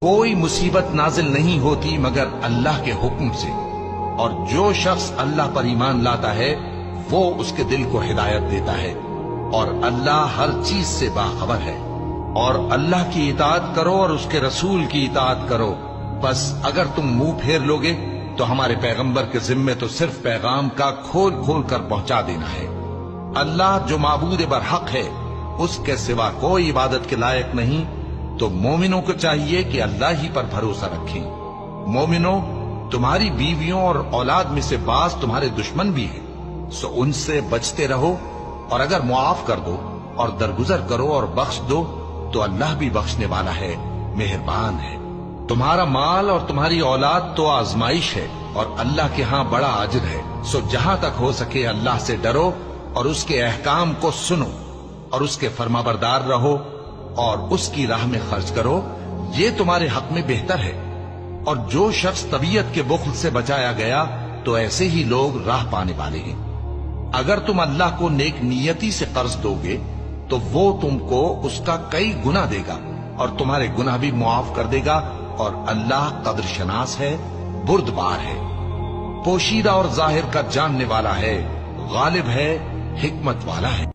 کوئی مصیبت نازل نہیں ہوتی مگر اللہ کے حکم سے، اور جو شخص اللہ پر ایمان لاتا ہے وہ اس کے دل کو ہدایت دیتا ہے، اور اللہ ہر چیز سے باخبر ہے۔ اور اللہ کی اطاعت کرو اور اس کے رسول کی اطاعت کرو، بس اگر تم منہ پھیر لوگے تو ہمارے پیغمبر کے ذمے تو صرف پیغام کا کھول کھول کر پہنچا دینا ہے۔ اللہ جو معبود برحق ہے، اس کے سوا کوئی عبادت کے لائق نہیں، تو مومنوں کو چاہیے کہ اللہ ہی پر بھروسہ رکھیں۔ مومنوں، تمہاری بیویوں اور اولاد میں سے بعض تمہارے دشمن بھی ہیں، سو ان سے بچتے رہو، اور اگر معاف کر دو اور درگزر کرو اور بخش دو تو اللہ بھی بخشنے والا ہے، مہربان ہے۔ تمہارا مال اور تمہاری اولاد تو آزمائش ہے، اور اللہ کے ہاں بڑا اجر ہے، سو جہاں تک ہو سکے اللہ سے ڈرو اور اس کے احکام کو سنو اور اس کے فرمانبردار رہو اور اس کی راہ میں خرچ کرو، یہ تمہارے حق میں بہتر ہے۔ اور جو شخص طبیعت کے بخل سے بچایا گیا تو ایسے ہی لوگ راہ پانے والے ہیں۔ اگر تم اللہ کو نیک نیتی سے قرض دو گے تو وہ تم کو اس کا کئی گنا دے گا اور تمہارے گناہ بھی معاف کر دے گا، اور اللہ قدر شناس ہے، بردبار ہے، پوشیدہ اور ظاہر کا جاننے والا ہے، غالب ہے، حکمت والا ہے۔